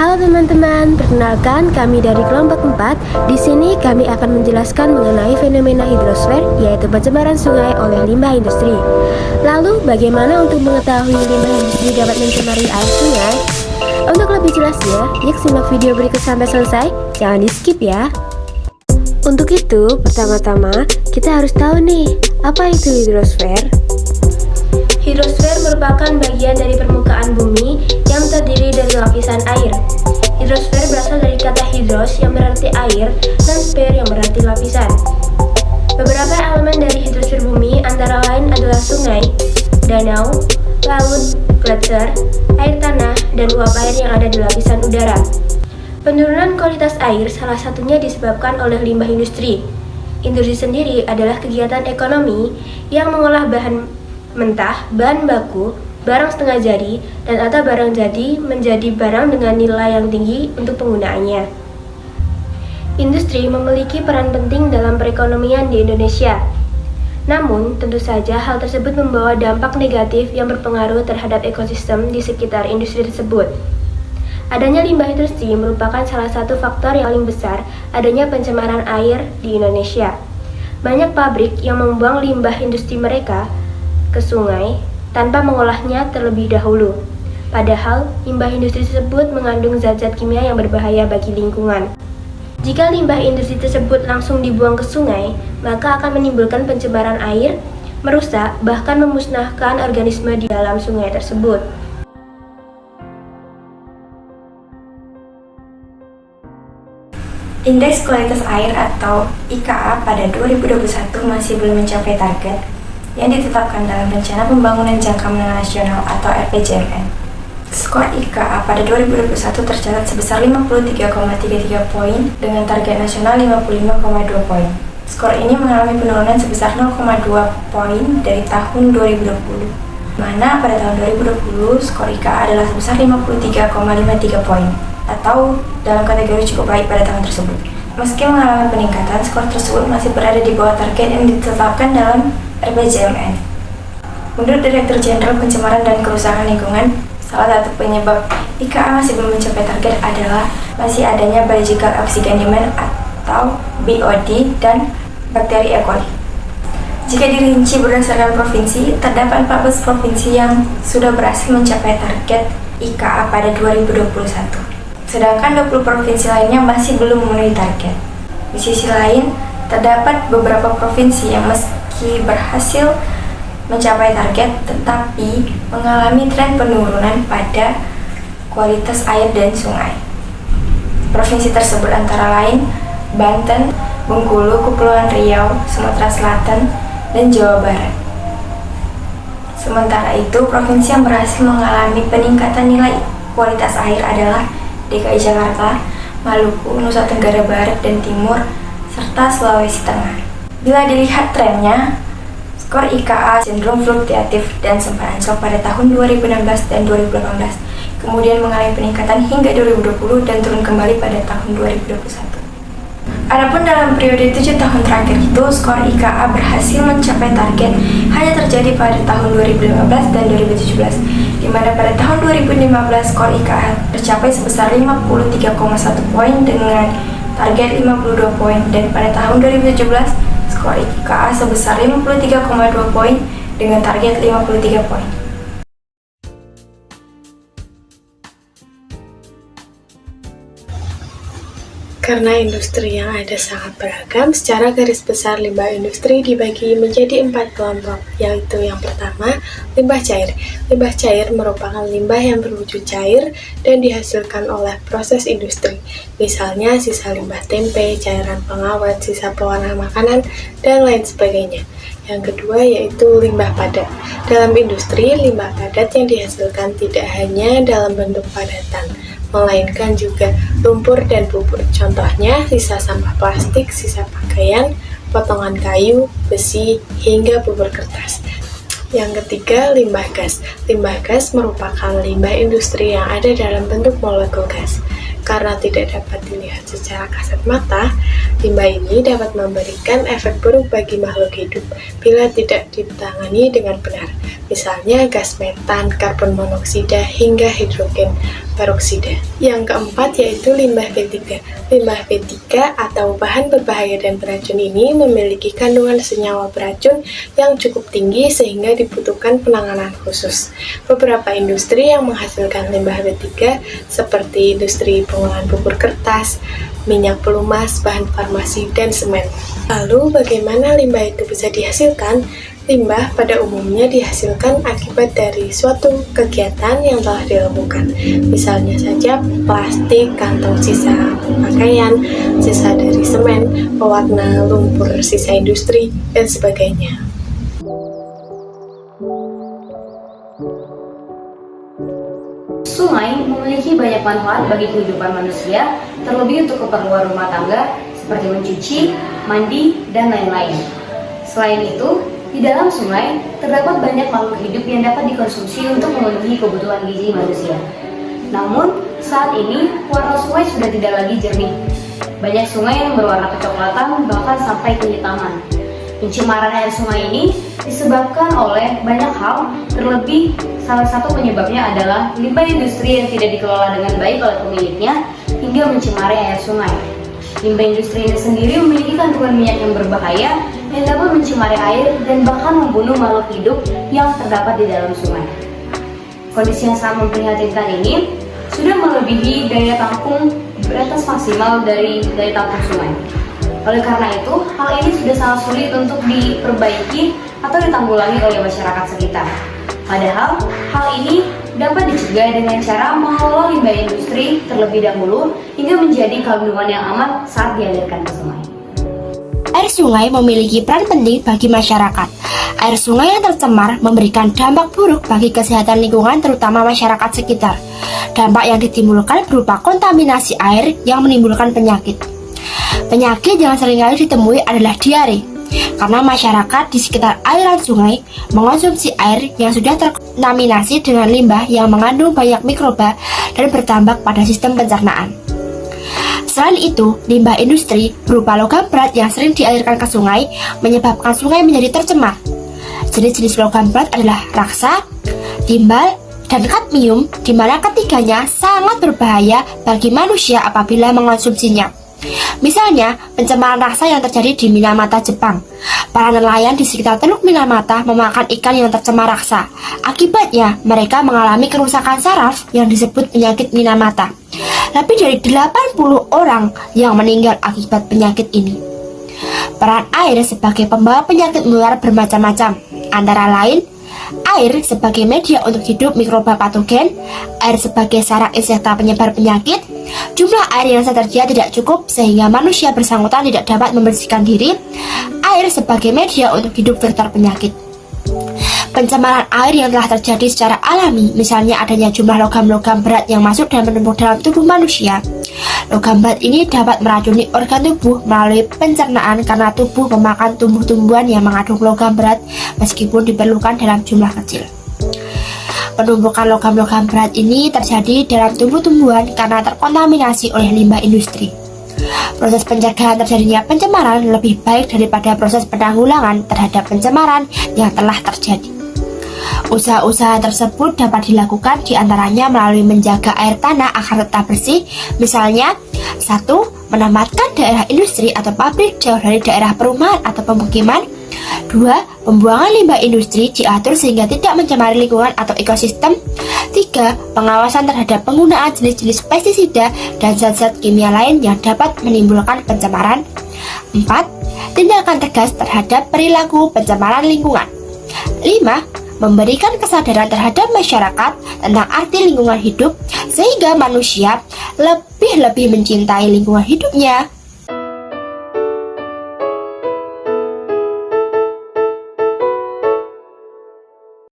Halo teman-teman, perkenalkan kami dari kelompok 4. Di sini kami akan menjelaskan mengenai fenomena hidrosfer, yaitu pencemaran sungai oleh limbah industri. Lalu, bagaimana untuk mengetahui limbah industri dapat mencemari air sungai? Untuk lebih jelasnya, yuk simak video berikut sampai selesai. Jangan di-skip ya. Untuk itu, pertama-tama kita harus tahu nih, apa itu hidrosfer? Hidrosfer merupakan bagian dari permukaan bumi yang terdiri dari lapisan air. Hidrosfer berasal dari kata hidros yang berarti air dan sfer yang berarti lapisan. Beberapa elemen dari hidrosfer bumi antara lain adalah sungai, danau, laut, gletser, air tanah, dan uap air yang ada di lapisan udara. Penurunan kualitas air salah satunya disebabkan oleh limbah industri. Industri sendiri adalah kegiatan ekonomi yang mengolah bahan mentah, bahan baku, barang setengah jadi, dan atau barang jadi menjadi barang dengan nilai yang tinggi untuk penggunaannya. Industri memiliki peran penting dalam perekonomian di Indonesia. Namun, tentu saja hal tersebut membawa dampak negatif yang berpengaruh terhadap ekosistem di sekitar industri tersebut. Adanya limbah industri merupakan salah satu faktor yang paling besar adanya pencemaran air di Indonesia. Banyak pabrik yang membuang limbah industri mereka ke sungai tanpa mengolahnya terlebih dahulu. Padahal, limbah industri tersebut mengandung zat-zat kimia yang berbahaya bagi lingkungan. Jika limbah industri tersebut langsung dibuang ke sungai, maka akan menimbulkan pencemaran air, merusak, bahkan memusnahkan organisme di dalam sungai tersebut. Indeks kualitas air atau IKA pada 2021 masih belum mencapai target yang ditetapkan dalam Rencana Pembangunan Jangka Menengah Nasional atau RPJMN. Skor IKA pada 2021 tercatat sebesar 53,33 poin dengan target nasional 55,2 poin. Skor ini mengalami penurunan sebesar 0,2 poin dari tahun 2020, mana pada tahun 2020 skor IKA adalah sebesar 53,53 poin atau dalam kategori cukup baik pada tahun tersebut. Meski mengalami peningkatan, skor tersebut masih berada di bawah target yang ditetapkan dalam RPJMN. Menurut Direktur Jenderal Pencemaran dan Kerusakan Lingkungan, salah satu penyebab IKA masih belum mencapai target adalah masih adanya biological oxygen demand atau BOD dan bakteri E. coli. Jika dirinci berdasarkan provinsi, terdapat 14 provinsi yang sudah berhasil mencapai target IKA pada 2021. Sedangkan 20 provinsi lainnya masih belum memenuhi target. Di sisi lain, terdapat beberapa provinsi yang meski berhasil mencapai target tetapi mengalami tren penurunan pada kualitas air dan sungai. Provinsi tersebut antara lain Banten, Bengkulu, Kepulauan Riau, Sumatera Selatan, dan Jawa Barat. Sementara itu, provinsi yang berhasil mengalami peningkatan nilai kualitas air adalah DKI Jakarta, Maluku, Nusa Tenggara Barat dan Timur, serta Sulawesi Tengah. Bila dilihat trennya, skor IKA cenderung fluktuatif dan sempat anjlok pada tahun 2016 dan 2018, kemudian mengalami peningkatan hingga 2020 dan turun kembali pada tahun 2021. Adapun dalam periode 7 tahun terakhir itu, skor IKA berhasil mencapai target hanya terjadi pada tahun 2015 dan 2017, di mana pada tahun 2015 skor IKA tercapai sebesar 53,1 poin dengan target 52 poin, dan pada tahun 2017 skor IKA sebesar 53,2 poin dengan target 53 poin. Karena industri yang ada sangat beragam, secara garis besar limbah industri dibagi menjadi 4 kelompok, yaitu yang pertama, limbah cair. Limbah cair merupakan limbah yang berwujud cair dan dihasilkan oleh proses industri, misalnya sisa limbah tempe, cairan pengawet, sisa pewarna makanan, dan lain sebagainya. Yang kedua yaitu limbah padat. Dalam industri, limbah padat yang dihasilkan tidak hanya dalam bentuk padatan, melainkan juga lumpur dan bubur. Contohnya, sisa sampah plastik, sisa pakaian, potongan kayu, besi, hingga bubur kertas. Yang ketiga, limbah gas. Limbah gas merupakan limbah industri yang ada dalam bentuk molekul gas. Karena tidak dapat dilihat secara kasat mata, limbah ini dapat memberikan efek buruk bagi makhluk hidup bila tidak ditangani dengan benar. Misalnya gas metan, karbon monoksida, hingga hidrogen peroksida. Yang keempat yaitu limbah B3. Limbah B3 atau bahan berbahaya dan beracun ini memiliki kandungan senyawa beracun yang cukup tinggi sehingga dibutuhkan penanganan khusus. Beberapa industri yang menghasilkan limbah B3 seperti industri pengolahan bubur kertas, minyak pelumas, bahan farmasi, dan semen. Lalu bagaimana limbah itu bisa dihasilkan? Limbah pada umumnya dihasilkan akibat dari suatu kegiatan yang telah dilakukan. Misalnya saja plastik, kantong sisa pakaian, sisa dari semen, pewarna lumpur sisa industri, dan sebagainya. Sungai memiliki banyak manfaat bagi kehidupan manusia, terlebih untuk keperluan rumah tangga seperti mencuci, mandi, dan lain-lain. Selain itu, di dalam sungai terdapat banyak makhluk hidup yang dapat dikonsumsi untuk memenuhi kebutuhan gizi manusia. Namun, saat ini warna sungai sudah tidak lagi jernih. Banyak sungai yang berwarna kecoklatan bahkan sampai kehitaman. Pencemaran air sungai ini disebabkan oleh banyak hal, terlebih salah satu penyebabnya adalah limbah industri yang tidak dikelola dengan baik oleh pemiliknya hingga mencemari air sungai. Limbah industri ini sendiri memiliki kandungan minyak yang berbahaya yang dapat mencemari air dan bahkan membunuh makhluk hidup yang terdapat di dalam sungai. Kondisi yang sangat memprihatinkan ini sudah melebihi daya tampung batas maksimal dari daya tampung sungai. Oleh karena itu, hal ini sudah sangat sulit untuk diperbaiki atau ditanggulangi oleh masyarakat sekitar. Padahal, hal ini dapat dicegah dengan cara mengelola limbah industri terlebih dahulu hingga menjadi kandungan yang aman saat dialirkan ke sungai. Air sungai memiliki peran penting bagi masyarakat. Air sungai yang tercemar memberikan dampak buruk bagi kesehatan lingkungan terutama masyarakat sekitar. Dampak yang ditimbulkan berupa kontaminasi air yang menimbulkan penyakit. Penyakit yang seringkali ditemui adalah diare, karena masyarakat di sekitar aliran sungai mengonsumsi air yang sudah terkontaminasi dengan limbah yang mengandung banyak mikroba dan berdampak pada sistem pencernaan. Selain itu, limbah industri berupa logam berat yang sering dialirkan ke sungai menyebabkan sungai menjadi tercemar. Jenis-jenis logam berat adalah raksa, timbal, dan kadmium, di mana ketiganya sangat berbahaya bagi manusia apabila mengonsumsinya. Misalnya, pencemaran raksa yang terjadi di Minamata, Jepang. Para nelayan di sekitar Teluk Minamata memakan ikan yang tercemar raksa. Akibatnya, mereka mengalami kerusakan saraf yang disebut penyakit Minamata. Lebih dari 80 orang yang meninggal akibat penyakit ini. Peran air sebagai pembawa penyakit menular bermacam-macam, antara lain air sebagai media untuk hidup mikroba patogen, air sebagai sarang insekta penyebar penyakit. Jumlah air yang tersedia tidak cukup sehingga manusia bersangkutan tidak dapat membersihkan diri. Air sebagai media untuk hidup vektor penyakit. Pencemaran air yang telah terjadi secara alami, misalnya adanya jumlah logam-logam berat yang masuk dan menumpuk dalam tubuh manusia. Logam berat ini dapat meracuni organ tubuh melalui pencernaan karena tubuh memakan tumbuh-tumbuhan yang mengandung logam berat meskipun diperlukan dalam jumlah kecil. Penumpukan logam-logam berat ini terjadi dalam tumbuh-tumbuhan karena terkontaminasi oleh limbah industri. Proses pencegahan terjadinya pencemaran lebih baik daripada proses penanggulangan terhadap pencemaran yang telah terjadi. Usaha-usaha tersebut dapat dilakukan diantaranya melalui menjaga air tanah agar tetap bersih, misalnya 1. Menempatkan daerah industri atau pabrik jauh dari daerah perumahan atau pemukiman. 2. Pembuangan limbah industri diatur sehingga tidak mencemari lingkungan atau ekosistem. 3. Pengawasan terhadap penggunaan jenis-jenis pestisida dan zat-zat kimia lain yang dapat menimbulkan pencemaran. 4. Tindakan tegas terhadap perilaku pencemaran lingkungan. 5. Memberikan kesadaran terhadap masyarakat tentang arti lingkungan hidup sehingga manusia lebih mencintai lingkungan hidupnya.